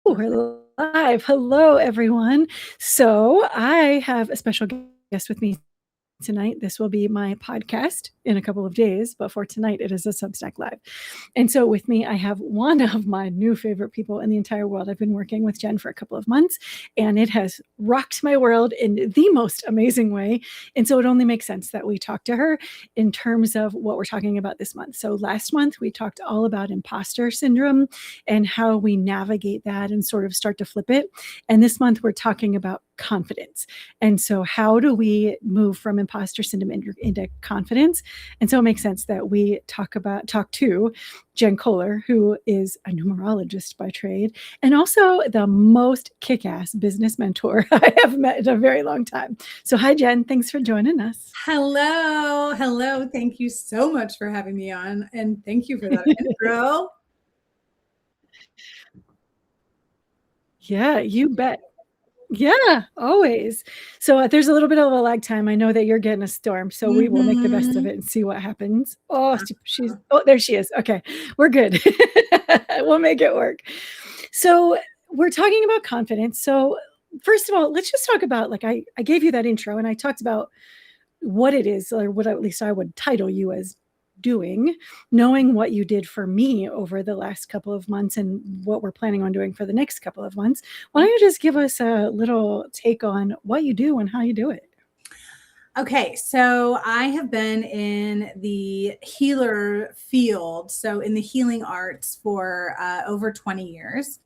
We're live. Hello, everyone. So I have a special guest with me tonight. This will be my podcast in a couple of days, but for tonight, it is a Substack Live. And so with me, I have one of my new favorite people in the entire world. I've been working with Jen for a couple of months, and it has rocked my world in the most amazing way. And so it only makes sense that we talk to her in terms of what we're talking about this month. So last month, we talked all about imposter syndrome and how we navigate that and sort of start to flip it. And this month, we're talking about confidence. And so how do we move from imposter syndrome into confidence? And so it makes sense that we talk to Jen Kohler, who is a numerologist by trade and also the most kick-ass business mentor I have met in a very long time. So hi, Jen. Thanks for joining us. Hello. Hello. Thank you so much for having me on. And thank you for that intro. Yeah, you bet. Yeah, always. So there's a little bit of a lag time. I know that you're getting a storm, so we will make the best of it and see what happens. Oh, there she is. Okay, we're good. We'll make it work. So we're talking about confidence. So first of all, let's just talk about, like, I gave you that intro and I talked about what it is, or what at least I would title you as doing, knowing what you did for me over the last couple of months and what we're planning on doing for the next couple of months. Why don't you just give us a little take on what you do and how you do it? Okay, so I have been in the healer field, so in the healing arts for over 20 years.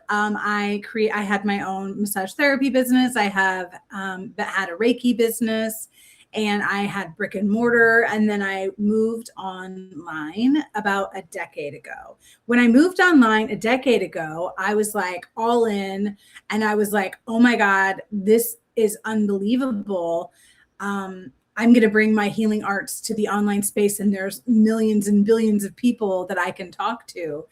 I had my own massage therapy business. I have had a Reiki business, and I had brick and mortar, and then I moved online about a decade ago. When I moved online a decade ago, I was like all in, and I was like, oh my God, this is unbelievable. I'm going to bring my healing arts to the online space, and there's millions and billions of people that I can talk to.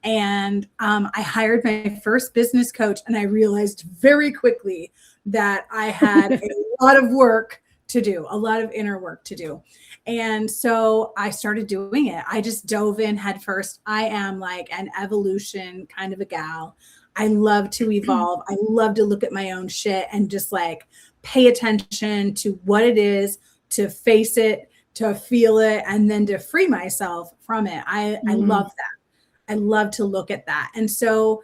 And I hired my first business coach, and I realized very quickly that I had a lot of work to do, a lot of inner work to do. And so I started doing it. I just dove in head first. I am like an evolution kind of a gal. I love to evolve. I love to look at my own shit and just like pay attention to what it is, to face it, to feel it, and then to free myself from it. I love that. I love to look at that. And so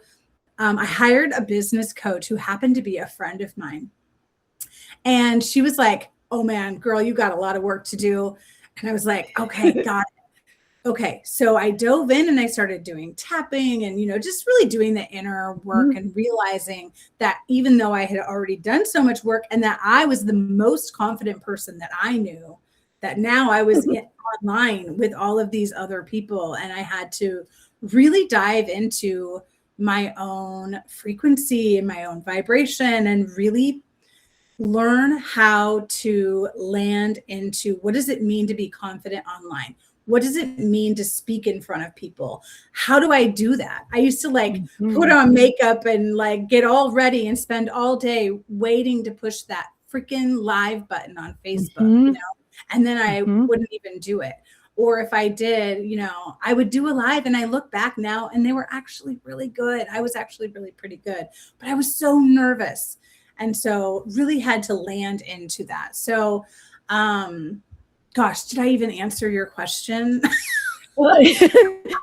I hired a business coach who happened to be a friend of mine. And she was like, oh man, girl, you got a lot of work to do. And I was like, okay, got it. Okay. So I dove in and I started doing tapping and, just really doing the inner work and realizing that even though I had already done so much work and that I was the most confident person that I knew, that now I was online with all of these other people, and I had to really dive into my own frequency and my own vibration and really learn how to land into what does it mean to be confident online? What does it mean to speak in front of people? How do I do that? I used to put on makeup and like get all ready and spend all day waiting to push that freaking live button on Facebook, and then I wouldn't even do it. Or if I did, I would do a live and I look back now and they were actually really good. I was actually really pretty good, but I was so nervous. And so really had to land into that. So, gosh, did I even answer your question? Well,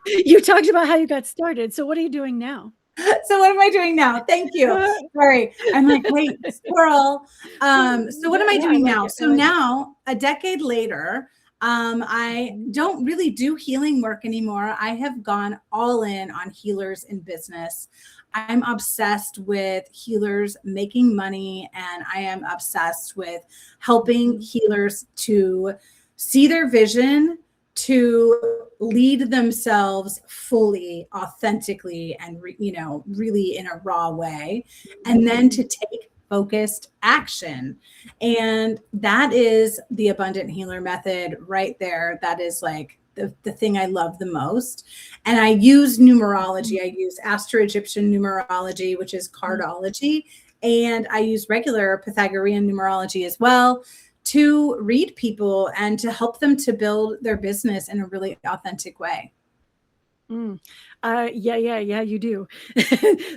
you talked about how you got started. So what are you doing now? So what am I doing now? Thank you. Sorry. I'm like, wait, squirrel. So what am I doing now? So now, a decade later, I don't really do healing work anymore. I have gone all in on healers in business. I'm obsessed with healers making money, and I am obsessed with helping healers to see their vision, to lead themselves fully, authentically, and really in a raw way, and then to take focused action. And that is the abundant healer method right there. That is like the thing I love the most. And I use numerology. I use Astro-Egyptian numerology, which is cardology. And I use regular Pythagorean numerology as well to read people and to help them to build their business in a really authentic way. Yeah, you do.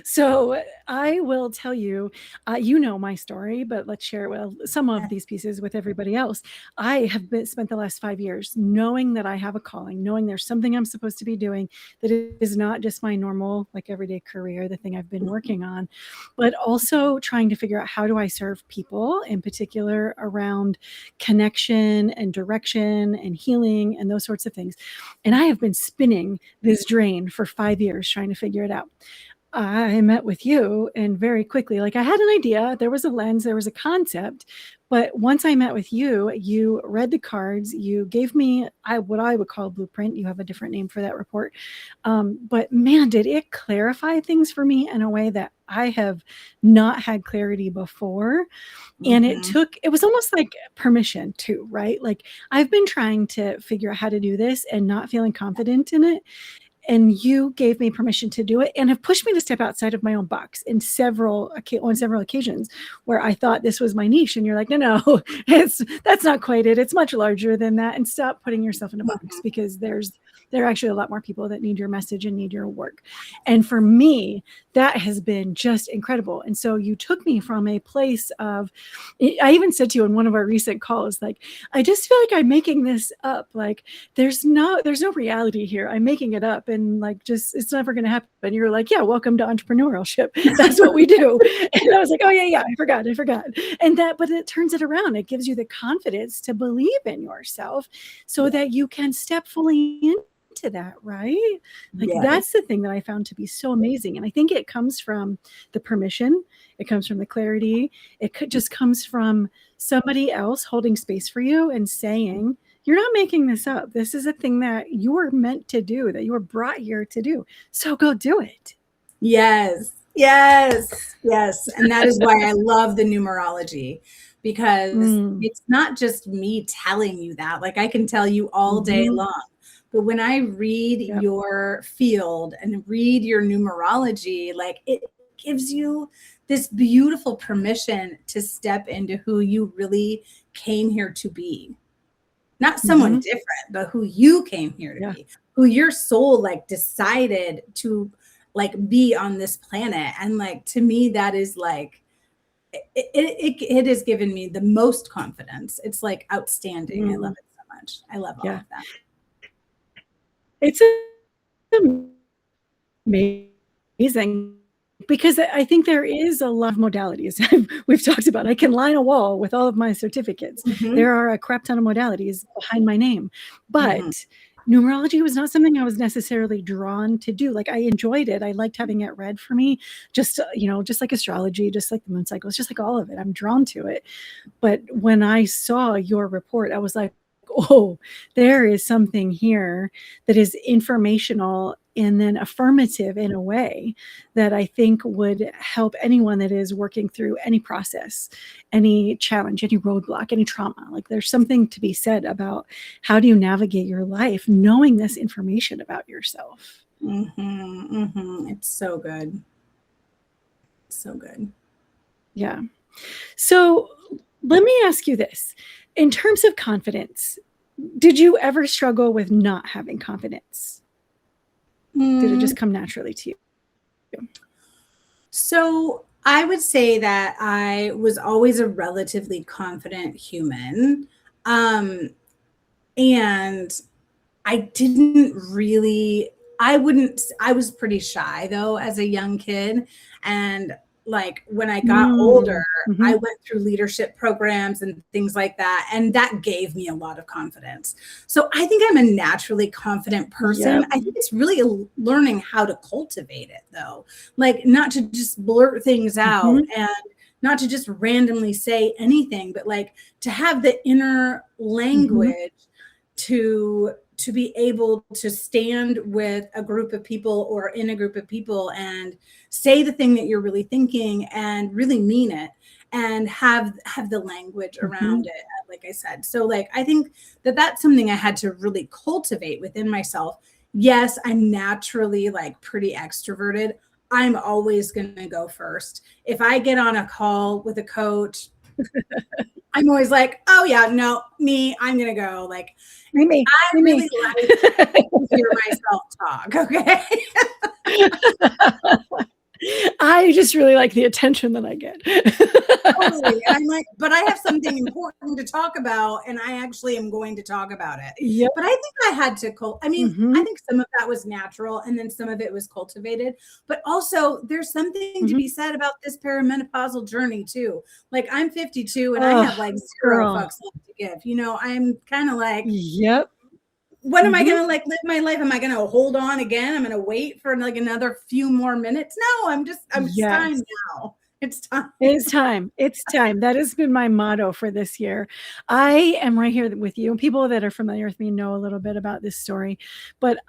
So I will tell you, you know my story, but let's share some of these pieces with everybody else. I have spent the last 5 years knowing that I have a calling, knowing there's something I'm supposed to be doing that is not just my normal, like everyday career, the thing I've been working on, but also trying to figure out how do I serve people, in particular around connection and direction and healing and those sorts of things. And I have been spinning this drain for 5 years trying to figure it out. I met with you, and very quickly, like, I had an idea, there was a lens, there was a concept, but once I met with you, you read the cards, you gave me what I would call a blueprint. You have a different name for that report. But man, did it clarify things for me in a way that I have not had clarity before. And it was almost like permission too, right? Like, I've been trying to figure out how to do this and not feeling confident in it. And you gave me permission to do it and have pushed me to step outside of my own box on several occasions where I thought this was my niche. And you're like, no, that's not quite it. It's much larger than that. And stop putting yourself in a box, because there are actually a lot more people that need your message and need your work. And for me, that has been just incredible. And so you took me from a place of, I even said to you in one of our recent calls, like, I just feel like I'm making this up. Like, there's no reality here. I'm making it up, and like, just, it's never going to happen. And you're like, yeah, welcome to entrepreneurship. That's what we do. And I was like, oh yeah, I forgot. But it turns it around. It gives you the confidence to believe in yourself so that you can step fully into that, right? Like, that's the thing that I found to be so amazing. And I think it comes from the permission, it comes from the clarity, just comes from somebody else holding space for you and saying, you're not making this up. This is a thing that you were meant to do, that you were brought here to do. So go do it. Yes. And that is why I love the numerology, because it's not just me telling you that. Like, I can tell you all day long. But when I read your field and read your numerology, like, it gives you this beautiful permission to step into who you really came here to be. Not someone different, but who you came here to be, who your soul like decided to like be on this planet. And like, to me, that is like, it has given me the most confidence. It's like outstanding. I love it so much. I love all of that. It's amazing, because I think there is a lot of modalities. We've talked about, I can line a wall with all of my certificates. There are a crap ton of modalities behind my name, but numerology was not something I was necessarily drawn to do. Like, I enjoyed it. I liked having it read for me, just like astrology, just like the moon cycles, just like all of it. I'm drawn to it. But when I saw your report, I was like, oh, there is something here that is informational and then affirmative in a way that I think would help anyone that is working through any process, any challenge, any roadblock, any trauma. Like, there's something to be said about how do you navigate your life knowing this information about yourself. It's so good. So good. Yeah. So let me ask you this. In terms of confidence, did you ever struggle with not having confidence? Did it just come naturally to you? So I would say that I was always a relatively confident human. And I didn't really, I was pretty shy though as a young kid. And like, when I got older, I went through leadership programs and things like that. And that gave me a lot of confidence. So I think I'm a naturally confident person. I think it's really learning how to cultivate it though. Like, not to just blurt things out and not to just randomly say anything, but like to have the inner language to be able to stand with a group of people or in a group of people and say the thing that you're really thinking and really mean it, and have the language around it, like I said. So like, I think that that's something I had to really cultivate within myself. Yes, I'm naturally like pretty extroverted. I'm always going to go first. If I get on a call with a coach, I'm always like, oh yeah, no, me, I'm going to go. Like, Me. I really like to hear myself talk. Okay. I just really like the attention that I get. Totally. And I'm like, but I have something important to talk about, and I actually am going to talk about it. Yep. But I think I had to, I mean, Mhm. I think some of that was natural, and then some of it was cultivated. But also, there's something to be said about this perimenopausal journey too. Like, I'm 52, and I have like zero girl. fucks left to give. You know, I'm kind of like, Yep. when am I going to like live my life? Am I going to hold on again? I'm going to wait for like another few more minutes. No, I'm it's time now. It's time. It's time. It's time. That has been my motto for this year. I am right here with you. People that are familiar with me know a little bit about this story. But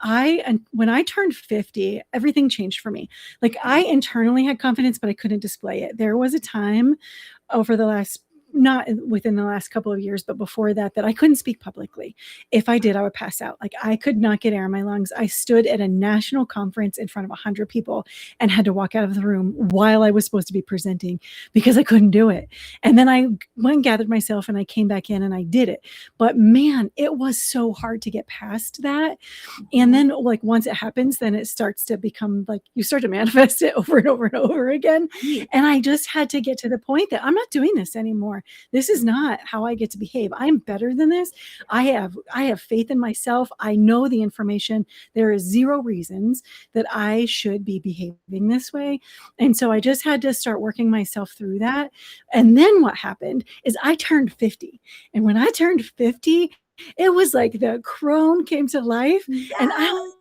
when I turned 50, everything changed for me. Like, I internally had confidence, but I couldn't display it. There was a time over the last, not within the last couple of years, but before that, that I couldn't speak publicly. If I did, I would pass out. Like, I could not get air in my lungs. I stood at a national conference in front of 100 people and had to walk out of the room while I was supposed to be presenting because I couldn't do it. And then I went and gathered myself and I came back in and I did it. But man, it was so hard to get past that. And then, like, once it happens, then it starts to become like you start to manifest it over and over and over again. And I just had to get to the point that I'm not doing this anymore. This is not how I get to behave. I am better than this. I have faith in myself. I know the information. There is zero reasons that I should be behaving this way. And so I just had to start working myself through that. And then what happened is I turned 50. And when I turned 50, it was like the crone came to life. Yes. And I don't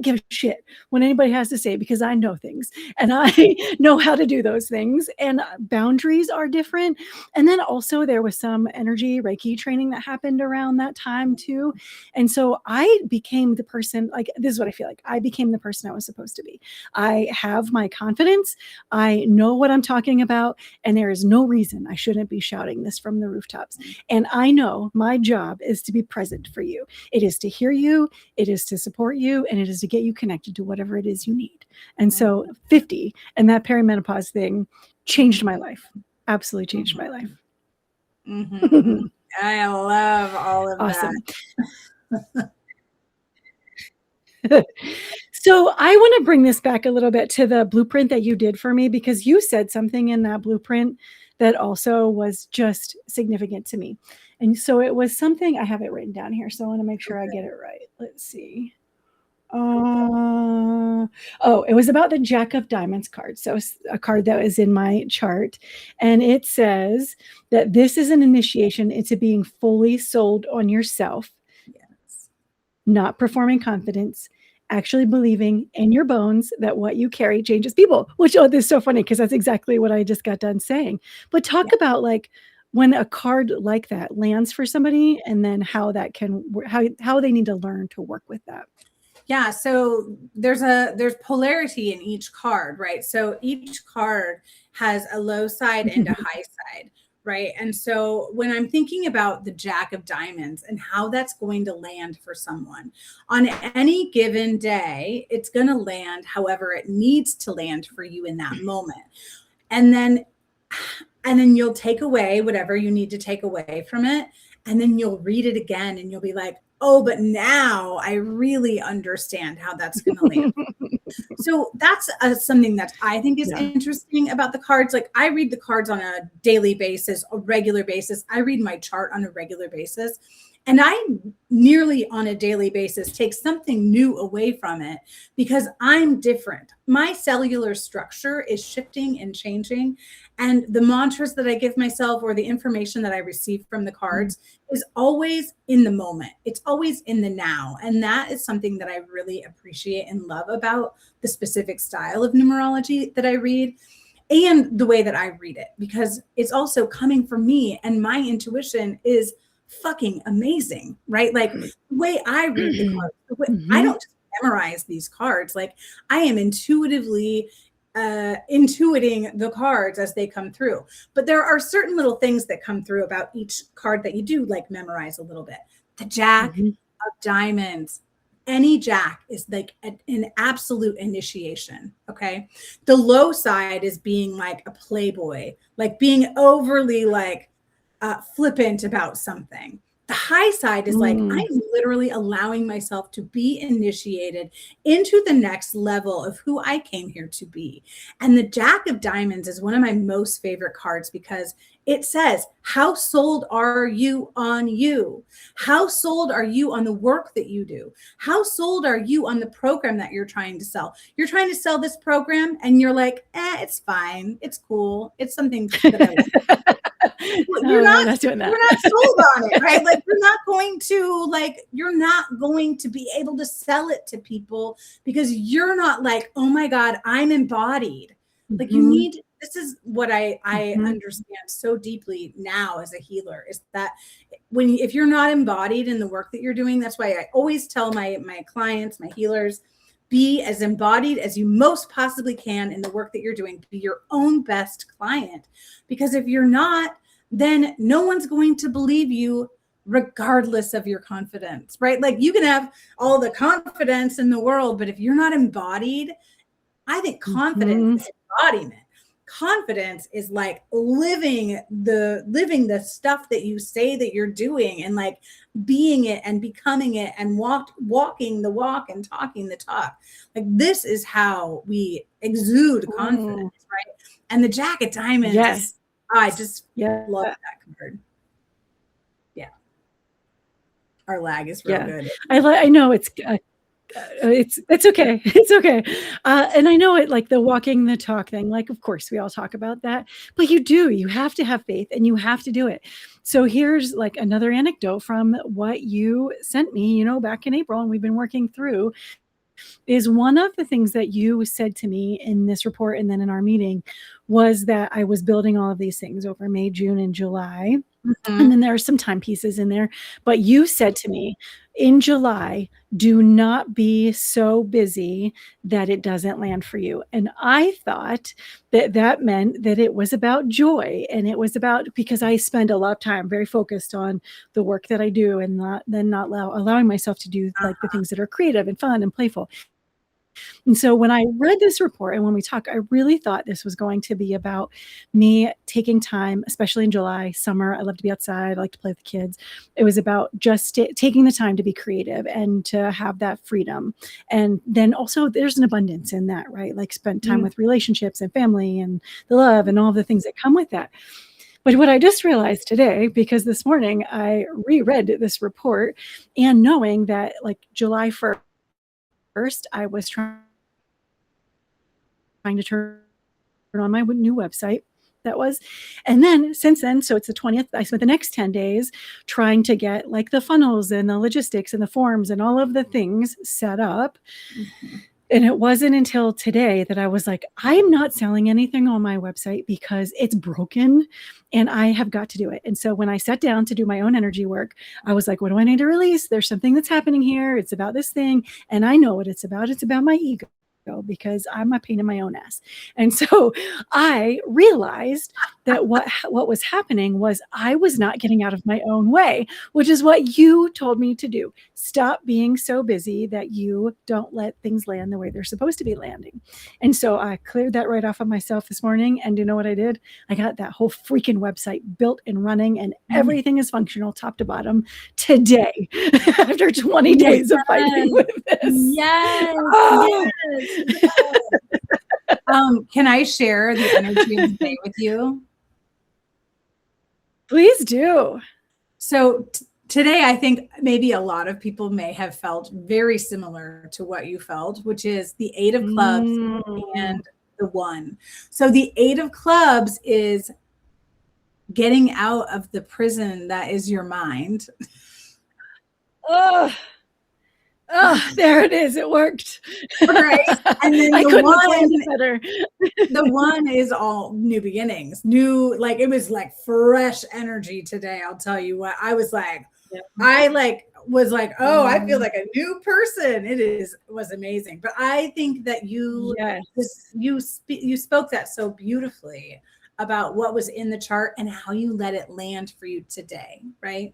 give a shit when anybody has to say, because I know things and I know how to do those things, and boundaries are different. And then also there was some energy Reiki training that happened around that time too. And so I became the person, like, this is what I feel like. I became the person I was supposed to be. I have my confidence. I know what I'm talking about, and there is no reason I shouldn't be shouting this from the rooftops. And I know my job is to be present for you. It is to hear you. It is to support you, and it is to get you connected to whatever it is you need. And so 50 and that perimenopause thing changed my life. Absolutely changed my life. Mm-hmm. I love all of that. So I want to bring this back a little bit to the blueprint that you did for me, because you said something in that blueprint that also was just significant to me. And so it was something, I have it written down here, so I want to make sure I get it right. Let's see. It was about the Jack of Diamonds card. So a card that was in my chart. And it says that this is an initiation into being fully sold on yourself. Yes. Not performing confidence, actually believing in your bones that what you carry changes people, which is so funny because that's exactly what I just got done saying. But talk about, like, when a card like that lands for somebody, and then how that can, how they need to learn to work with that. Yeah, so there's polarity in each card, right? So each card has a low side and a high side, right? And so when I'm thinking about the Jack of Diamonds and how that's going to land for someone on any given day, it's going to land however it needs to land for you in that moment. And then you'll take away whatever you need to take away from it. And then you'll read it again and you'll be like, oh, but now I really understand how that's going to land. So that's something that I think is interesting about the cards. Like, I read the cards on a daily basis, a regular basis. I read my chart on a regular basis. And I nearly on a daily basis take something new away from it because I'm different. My cellular structure is shifting and changing. And the mantras that I give myself or the information that I receive from the cards is always in the moment. It's always in the now. And that is something that I really appreciate and love about the specific style of numerology that I read and the way that I read it, because it's also coming from me and my intuition is fucking amazing, right? Like, the way I read the cards, I don't just memorize these cards. Like, I am intuitively intuiting the cards as they come through. But there are certain little things that come through about each card that you do like memorize a little bit. The Jack of Diamonds, any jack is like an absolute initiation. Okay. The low side is being like a playboy, like being overly like flippant about something. The high side is like, I'm literally allowing myself to be initiated into the next level of who I came here to be. And the Jack of Diamonds is one of my most favorite cards because it says, how sold are you on you? How sold are you on the work that you do? How sold are you on the program that you're trying to sell? You're trying to sell this program and you're like, it's fine. It's cool. It's something that I like. You're not doing that. You're not sold on it, right? Like you're not going to be able to sell it to people because you're not like, oh my God, I'm embodied. Like you need, this is what I understand so deeply now as a healer is that if you're not embodied in the work that you're doing, that's why I always tell my clients, my healers, be as embodied as you most possibly can in the work that you're doing. Be your own best client. Because if you're not, then no one's going to believe you regardless of your confidence, right? Like you can have all the confidence in the world, but if you're not embodied, I think confidence is embodiment. Confidence is like living the stuff that you say that you're doing and like being it and becoming it and walking the walk and talking the talk. Like this is how we exude confidence, right? And the Jack of Diamonds, I just love that card. Yeah, our lag is real good. I know it's okay. It's okay. And I know it, like the walking the talk thing, like, of course we all talk about that, but you have to have faith and you have to do it. So here's like another anecdote from what you sent me, back in April, and we've been working through, is one of the things that you said to me in this report and then in our meeting was that I was building all of these things over May, June, and July. And then there are some time pieces in there. But you said to me in July, do not be so busy that it doesn't land for you. And I thought that meant that it was about joy. And it was about, because I spend a lot of time very focused on the work that I do and not allowing myself to do like the things that are creative and fun and playful. And so when I read this report and when we talked, I really thought this was going to be about me taking time, especially in July, summer. I love to be outside. I like to play with the kids. It was about just taking the time to be creative and to have that freedom. And then also there's an abundance in that, right? Like spend time with relationships and family and the love and all the things that come with that. But what I just realized today, because this morning I reread this report and knowing that like July 1st, I was trying to turn on my new website. And then since then, so it's the 20th, I spent the next 10 days trying to get like the funnels and the logistics and the forms and all of the things set up. And it wasn't until today that I was like, I'm not selling anything on my website because it's broken and I have got to do it. And so when I sat down to do my own energy work, I was like, what do I need to release? There's something that's happening here. It's about this thing. And I know what it's about. It's about my ego, because I'm a pain in my own ass. And so I realized that what was happening was I was not getting out of my own way, which is what you told me to do. Stop being so busy that you don't let things land the way they're supposed to be landing. And so I cleared that right off of myself this morning. And you know what I did? I got that whole freaking website built and running and everything is functional top to bottom today after 20 days of fighting with this. Yes. Can I share the energy of the day with you? Please do. So today, I think maybe a lot of people may have felt very similar to what you felt, which is the 8 of clubs and the 1. So the 8 of clubs is getting out of the prison that is your mind. Oh, there it is. It worked. Right. And then I couldn't have planned it better. The 1 is all new beginnings, like it was like fresh energy today. I'll tell you what, I was like, I was like, oh, I feel like a new person. It was amazing. But I think that you spoke that so beautifully about what was in the chart and how you let it land for you today. Right.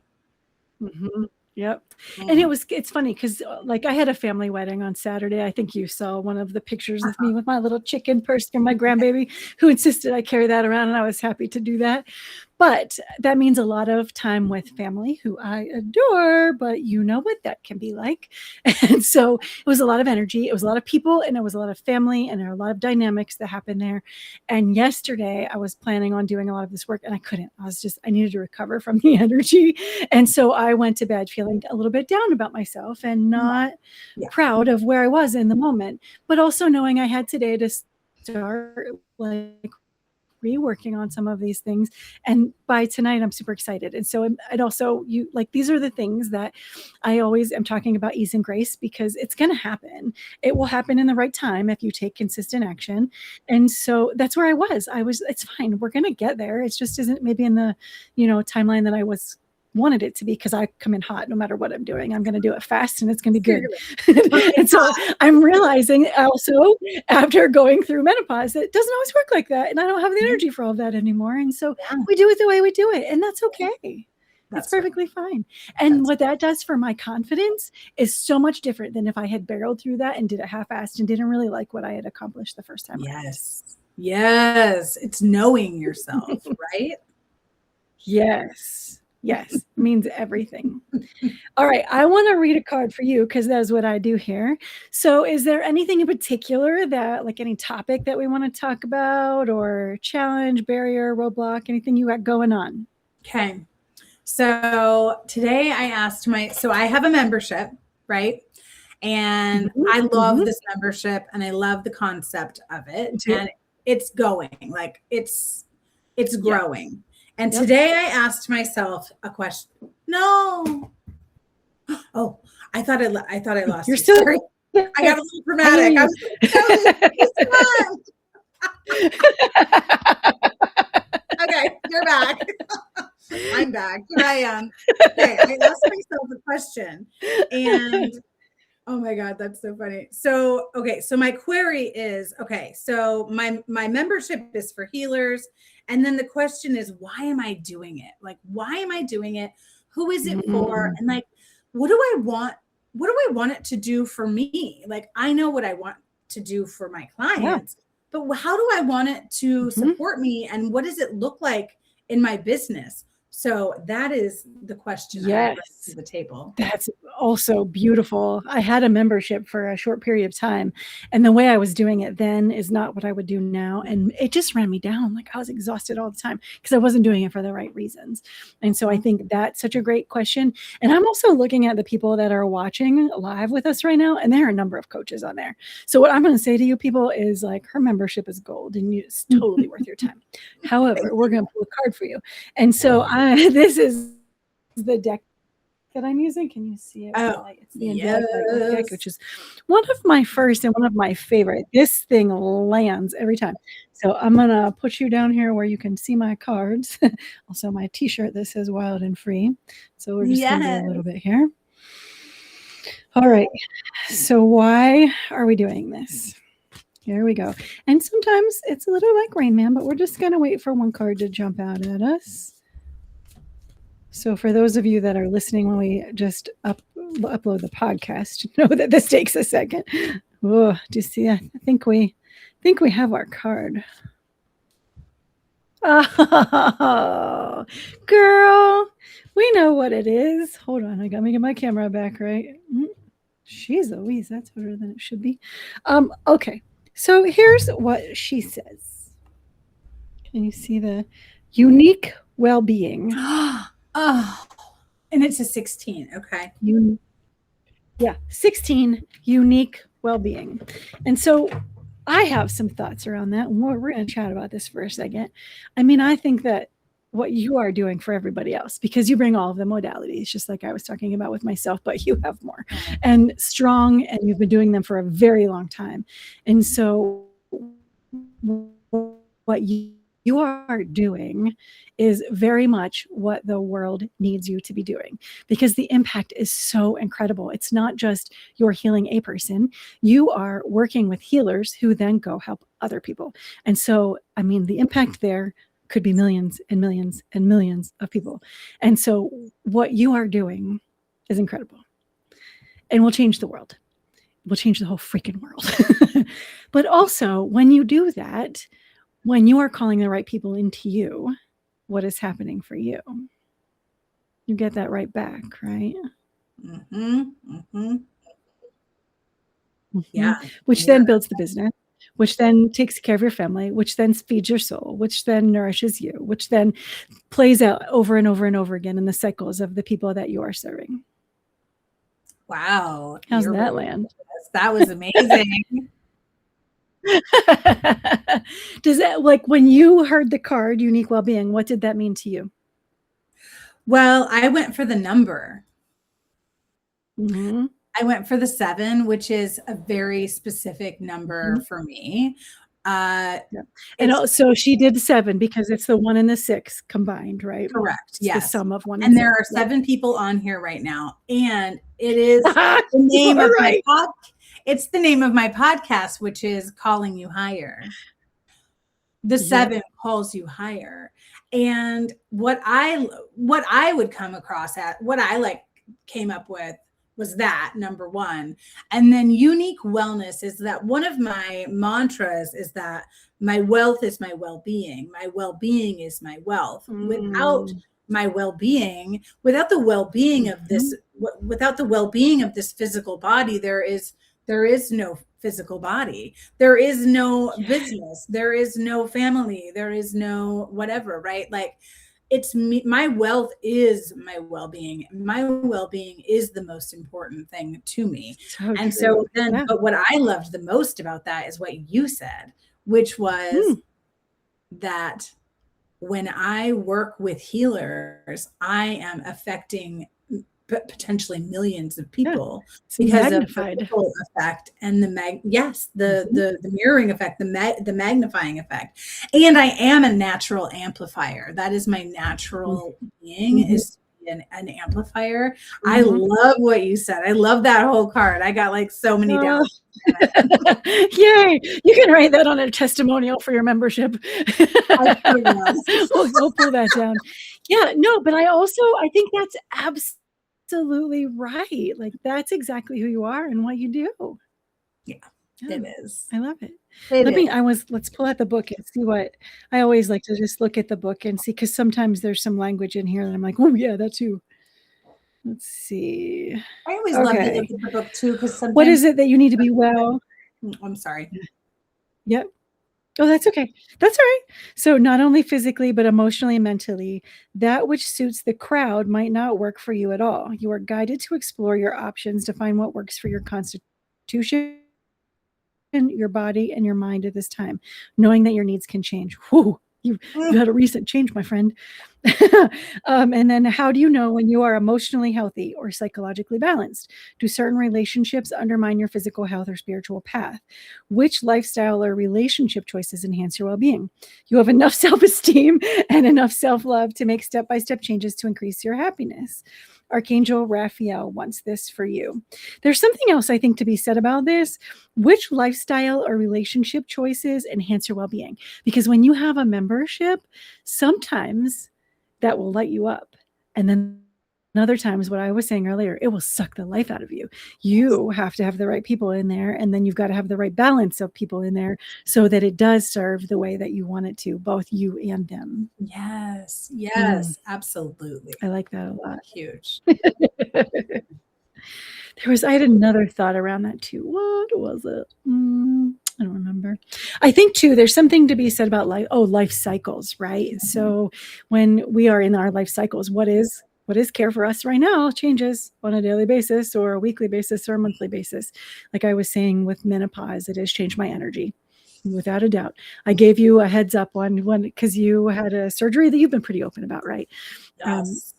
Yep. And it's funny because like I had a family wedding on Saturday. I think you saw one of the pictures of me with my little chicken purse from my grandbaby who insisted I carry that around, and I was happy to do that. But that means a lot of time with family who I adore, but you know what that can be like. And so it was a lot of energy. It was a lot of people, and it was a lot of family, and there are a lot of dynamics that happen there. And yesterday I was planning on doing a lot of this work, and I couldn't. I needed to recover from the energy. And so I went to bed feeling a little bit down about myself and not proud of where I was in the moment, but also knowing I had today to start like reworking on some of these things. And by tonight, I'm super excited. And so it also, these are the things that I always am talking about, ease and grace, because it's going to happen. It will happen in the right time if you take consistent action. And so that's where I was. It's fine. We're going to get there. It just isn't maybe in the, timeline that I wanted it to be, because I come in hot no matter what I'm doing. I'm going to do it fast and it's going to be good. And so I'm realizing also after going through menopause that it doesn't always work like that. And I don't have the energy for all of that anymore. And so we do it the way we do it. And that's okay. That's perfectly fine. And what that does for my confidence is so much different than if I had barreled through that and did it half-assed and didn't really like what I had accomplished the first time. Yes. It's knowing yourself, right? Yes, means everything. All right, I want to read a card for you because that's what I do here. So is there anything in particular that, like any topic that we want to talk about, or challenge, barrier, roadblock, anything you got going on? Okay. So today I asked so I have a membership, right? And I love this membership and I love the concept of it. And it's going, like it's growing. And today I asked myself a question. No. Oh, I thought I lost. You're still. Sorry. I got a little dramatic. I was okay, you're back. I'm back. Here I am. Okay, I asked myself a question, and oh my God, that's so funny. So, okay, so my query is, so my membership is for healers. And then the question is, why am I doing it? Like, why am I doing it? Who is it for? And like, what do I want? What do I want it to do for me? Like, I know what I want to do for my clients, but how do I want it to support me? And what does it look like in my business? So that is the question I bring to the table. That's also beautiful. I had a membership for a short period of time, and the way I was doing it then is not what I would do now. And it just ran me down. Like I was exhausted all the time because I wasn't doing it for the right reasons. And so I think that's such a great question. And I'm also looking at the people that are watching live with us right now, and there are a number of coaches on there. So what I'm going to say to you people is, like, her membership is gold and it's totally worth your time. However, we're going to pull a card for you. And so this is the deck that I'm using. Can you see it? It's the angelic deck, which is one of my first and one of my favorite. This thing lands every time. So I'm gonna put you down here where you can see my cards. Also, my T-shirt that says "Wild and Free." So we're just gonna do a little bit here. All right. So why are we doing this? Here we go. And sometimes it's a little like Rain Man, but we're just gonna wait for one card to jump out at us. So for those of you that are listening when we just upload the podcast, know that this takes a second. Oh, do you see? I think we have our card. Oh, girl, we know what it is. Hold on, I got to get my camera back right. She's Louise. That's better than it should be. Okay, so here's what she says. Can you see the unique well-being? Oh, and it's a 16. Okay. 16, unique well-being. And so I have some thoughts around that. And we're going to chat about this for a second. I mean, I think that what you are doing for everybody else, because you bring all of the modalities, just like I was talking about with myself, but you have more and strong, and you've been doing them for a very long time. And so what you are doing is very much what the world needs you to be doing, because the impact is so incredible. It's not just you're healing a person. You are working with healers who then go help other people. And so, I mean, the impact there could be millions and millions and millions of people. And so what you are doing is incredible. And will change the world. Will change the whole freaking world. But also, when you do that, when you are calling the right people into you, what is happening for you? You get that right back, right? Mm-hmm. Mm-hmm. Yeah. Which then builds the business, which then takes care of your family, which then feeds your soul, which then nourishes you, which then plays out over and over and over again in the cycles of the people that you are serving. Wow. How's that land? That was amazing. Does that, like, when you heard the card unique well-being, what did that mean to you? Well, I went for the number. Mm-hmm. I went for the 7, which is a very specific number for me. Yeah. And also she did 7 because it's the 1 and the 6 combined, right? Correct. It's yes. the sum of 1 and and there 6. are 7 people on here right now, and it is the name of my it's the name of my podcast, which is Calling You Higher. The 7 calls you higher. And what I would come across at, what I came up with was that number 1. And then unique wellness is that one of my mantras is that my wealth is my well-being. My well-being is my wealth. Without my well-being, without the well-being of this, without the well-being of this physical body, there is no physical body. There is no business. There is no family. There is no whatever, right? Like, it's me. My wealth is my well-being. My well-being is the most important thing to me. So then, but what I loved the most about that is what you said, which was that when I work with healers, I am affecting potentially millions of people because of the ripple effect and the mirroring effect, the magnifying effect. And I am a natural amplifier. That is my natural being, is an amplifier. I love what you said. I love that whole card. I got like so many down. Yay! You can write that on a testimonial for your membership. We'll pull that down. Yeah, no, but I think that's absolutely right. Like, that's exactly who you are and what you do. Yeah, it is. I love it. Let's pull out the book and see what I always like to just look at the book and see, because sometimes there's some language in here that I'm like, oh yeah, that too. Let's see. I always love to look at the book too, because sometimes. What is it that you need to be well? I'm sorry. Yep. Oh, that's okay. That's all right. So not only physically, but emotionally and mentally, that which suits the crowd might not work for you at all. You are guided to explore your options to find what works for your constitution, your body, and your mind at this time, knowing that your needs can change. Whew, you had a recent change, my friend. And then, how do you know when you are emotionally healthy or psychologically balanced? Do certain relationships undermine your physical health or spiritual path? Which lifestyle or relationship choices enhance your well-being? You have enough self-esteem and enough self-love to make step-by-step changes to increase your happiness. Archangel Raphael wants this for you. There's something else I think to be said about this. Which lifestyle or relationship choices enhance your well-being? Because when you have a membership, sometimes that will light you up. And then other times, what I was saying earlier, it will suck the life out of you. You have to have the right people in there, and then you've got to have the right balance of people in there so that it does serve the way that you want it to, both you and them. Yes, absolutely. I like that a lot. Huge. I had another thought around that too. What was it? I don't remember. I think too, there's something to be said about life cycles, right? So when we are in our life cycles, what is care for us right now changes on a daily basis or a weekly basis or a monthly basis. Like I was saying with menopause, it has changed my energy without a doubt. I gave you a heads up on one because you had a surgery that you've been pretty open about, right? Yes.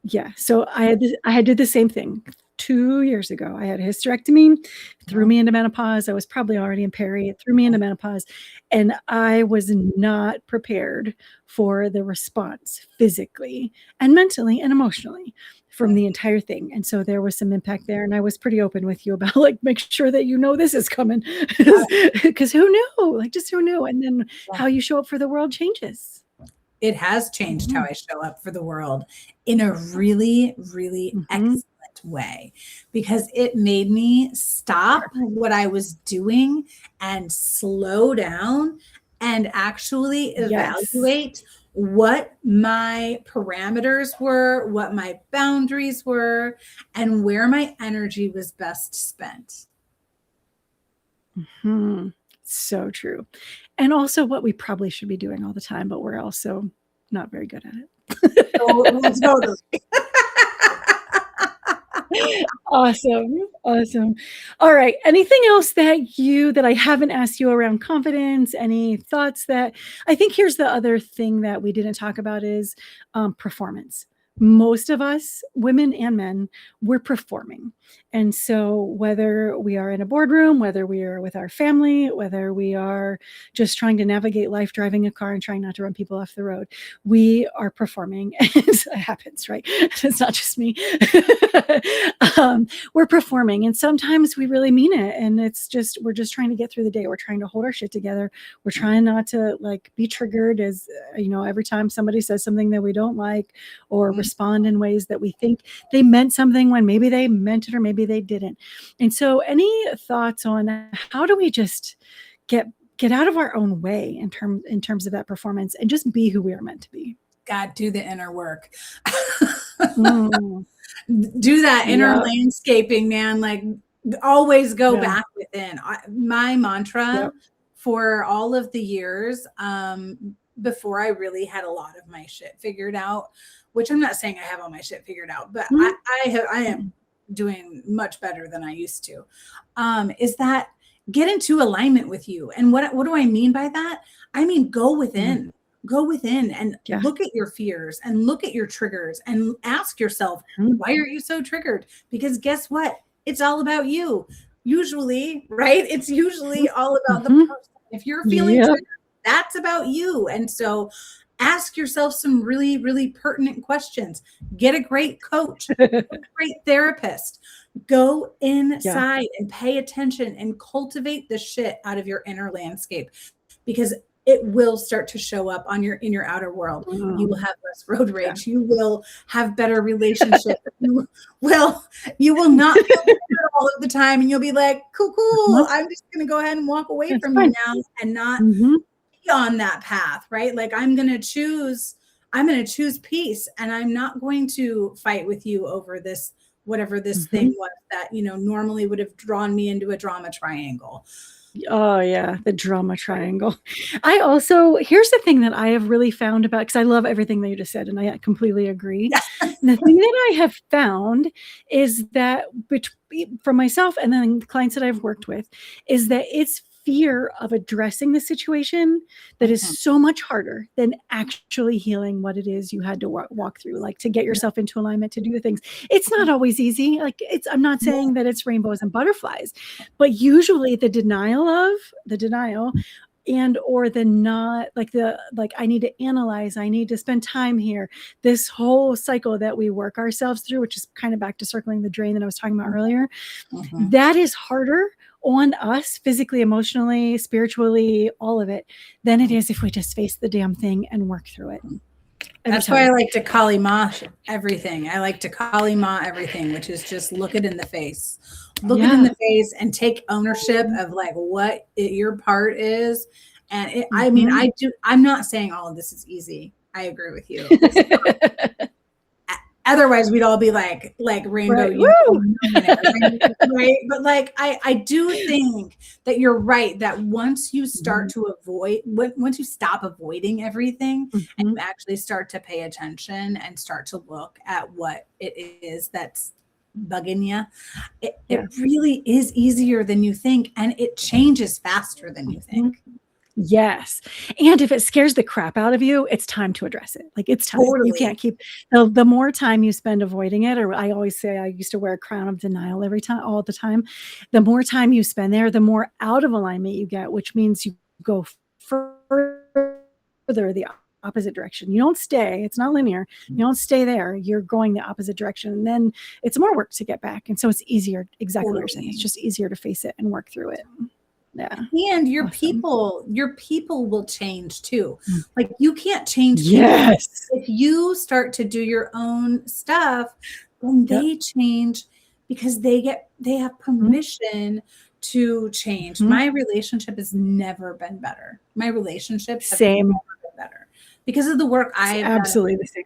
Yeah. So I did the same thing 2 years ago. I had a hysterectomy, threw me into menopause. I was probably already in peri. It threw me into menopause, and I was not prepared for the response physically and mentally and emotionally from the entire thing. And so there was some impact there, and I was pretty open with you about make sure that this is coming, because who knew? Just who knew? And then how you show up for the world changes. It has changed how I show up for the world in a really, really excellent way, because it made me stop what I was doing and slow down and actually evaluate what my parameters were, what my boundaries were, and where my energy was best spent. Mm-hmm. So true. And also what we probably should be doing all the time, but we're also not very good at it. Totally. Awesome. All right. Anything else that I haven't asked you around confidence? Any thoughts that I think here's the other thing that we didn't talk about is performance. Most of us, women and men, we're performing. And so whether we are in a boardroom, whether we are with our family, whether we are just trying to navigate life, driving a car and trying not to run people off the road, we are performing. And it happens, right? It's not just me. We're performing. And sometimes we really mean it. And we're just trying to get through the day. We're trying to hold our shit together. We're trying not to be triggered as, every time somebody says something that we don't like or respond in ways that we think they meant something when maybe they meant it or maybe they didn't. And so any thoughts on how do we just get out of our own way in terms of that performance and just be who we are meant to be? God, do the inner work. Do that inner landscaping, man. Always go back within. My mantra for all of the years before I really had a lot of my shit figured out, which I'm not saying I have all my shit figured out, but I am doing much better than I used to, is that get into alignment with you. And what do I mean by that? I mean, go within and look at your fears and look at your triggers and ask yourself, why are you so triggered? Because guess what? It's all about you. Usually, right? It's usually all about the person. If you're feeling triggered, that's about you. And so ask yourself some really, really pertinent questions. Get a great coach, a great therapist. Go inside and pay attention and cultivate the shit out of your inner landscape, because it will start to show up in your outer world. You will have less road rage. You will have better relationships. you will not feel good all of the time, and you'll be like, cool. I'm just going to go ahead and walk away from you now and not be on that path, right? Like I'm going to choose peace, and I'm not going to fight with you over this, whatever this thing was that, normally would have drawn me into a drama triangle. Oh yeah, the drama triangle. Here's the thing that I have really found about, because I love everything that you just said, and I completely agree. The thing that I have found is that for myself and then the clients that I've worked with, is that it's fear of addressing the situation that is so much harder than actually healing what it is you had to walk through, like to get yourself into alignment, to do the things. It's not always easy. I'm not saying that it's rainbows and butterflies, but usually the denial and or the not I need to analyze, I need to spend time here, this whole cycle that we work ourselves through, which is kind of back to circling the drain that I was talking about earlier. That is harder on us physically, emotionally, spiritually, all of it, than it is if we just face the damn thing and work through it. That's why I like to Kali Ma everything. I like to Kali Ma everything, which is just look it in the face. Look it in the face and take ownership of what your part is. And I'm not saying all of this is easy. I agree with you. Otherwise, we'd all be like rainbow, right? But I do think that you're right, that once you start to once you stop avoiding everything and you actually start to pay attention and start to look at what it is that's bugging you, it really is easier than you think, and it changes faster than you think. Yes. And if it scares the crap out of you, it's time to address it. It's time. Totally. You can't keep the more time you spend avoiding it, or I always say I used to wear a crown of denial all the time. The more time you spend there, the more out of alignment you get, which means you go further the opposite direction. You don't stay. It's not linear. You don't stay there. You're going the opposite direction. And then it's more work to get back. And so it's easier. Exactly what you're saying. It's just easier to face it and work through it. Yeah. And your people will change too. You can't change. Yes. If you start to do your own stuff, when they change because they have permission to change. My relationship has never been better. My relationships have never been better because of the work I've done. Absolutely the same.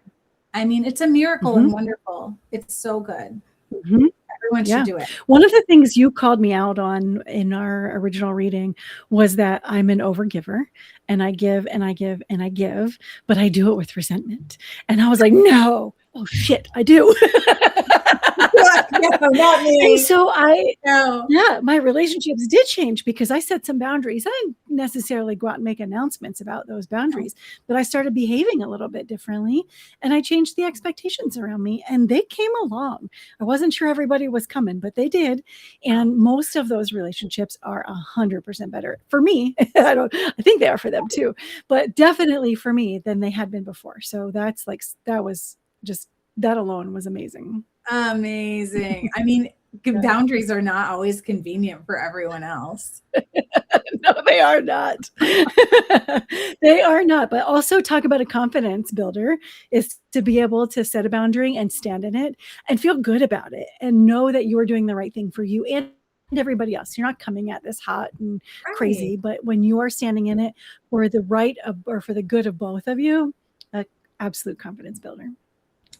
I mean, it's a miracle and wonderful. It's so good. Everyone should do it. One of the things you called me out on in our original reading was that I'm an overgiver and I give and I give and I give, but I do it with resentment. And I was like, no, oh shit, I do. No, not me. And so my relationships did change because I set some boundaries. I didn't necessarily go out and make announcements about those boundaries, but I started behaving a little bit differently and I changed the expectations around me and they came along. I wasn't sure everybody was coming, but they did. And most of those relationships are 100% better for me. I think they are for them too, but definitely for me than they had been before. So that alone was amazing. Amazing. I mean, boundaries are not always convenient for everyone else. No, they are not. They are not. But also talk about a confidence builder is to be able to set a boundary and stand in it and feel good about it and know that you are doing the right thing for you and everybody else. You're not coming at this hot and crazy, but when you are standing in it for the right of, or for the good of both of you, an absolute confidence builder.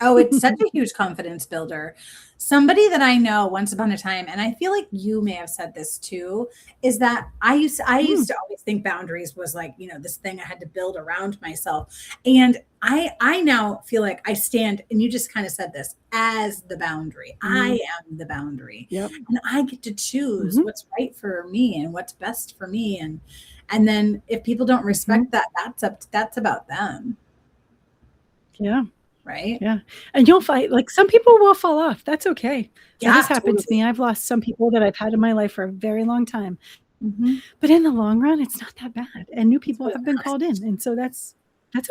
Oh, it's such a huge confidence builder. Somebody that I know once upon a time, and I feel like you may have said this too, is that I used to always think boundaries was like, this thing I had to build around myself. And I now feel like I stand, and you just kind of said this, as the boundary. I am the boundary. Yep. And I get to choose what's right for me and what's best for me. And then if people don't respect that, that's about them. Yeah. Right. Yeah. And you'll fight, like some people will fall off. That's okay. That has happened to me. I've lost some people that I've had in my life for a very long time. But in the long run, it's not that bad. And new people have been called in. And so that's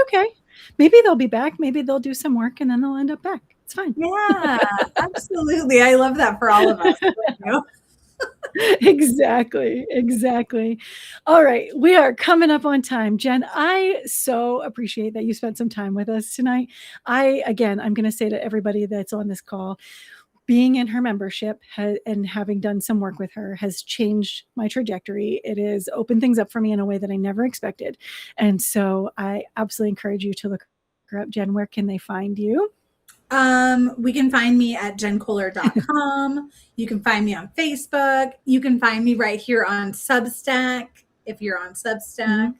okay. Maybe they'll be back. Maybe they'll do some work and then they'll end up back. It's fine. Yeah, absolutely. I love that for all of us. Exactly. All right. We are coming up on time. Jen, I so appreciate that you spent some time with us tonight. I'm going to say to everybody that's on this call, being in her membership and having done some work with her has changed my trajectory. It has opened things up for me in a way that I never expected. And so I absolutely encourage you to look her up. Jen, where can they find you? We can find me at jenkohler.com. You can find me on Facebook. You can find me right here on Substack if you're on Substack.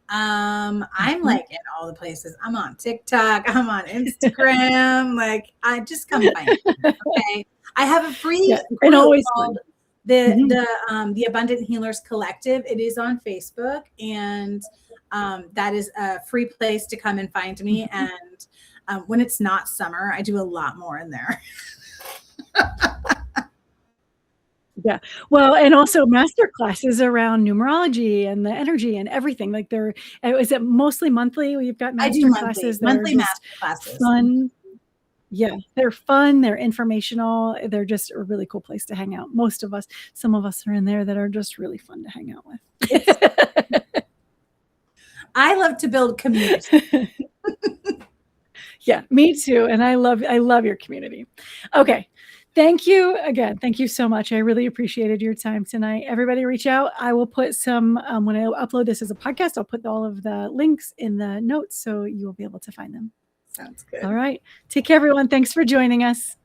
I'm like in all the places. I'm on TikTok. I'm on Instagram. Like, I just come find me. Okay. I have a free and always called the Abundant Healers Collective. It is on Facebook, and that is a free place to come and find me. And when it's not summer, I do a lot more in there. Yeah. Well, and also master classes around numerology and the energy and everything. Like is it mostly monthly? You've got master classes. Monthly master classes. Fun. Yeah. They're fun. They're informational. They're just a really cool place to hang out. Some of us are in there that are just really fun to hang out with. I love to build community. Yeah, me too. And I love your community. Okay. Thank you again. Thank you so much. I really appreciated your time tonight. Everybody reach out. I will put some, when I upload this as a podcast, I'll put all of the links in the notes so you will be able to find them. Sounds good. All right. Take care, everyone. Thanks for joining us.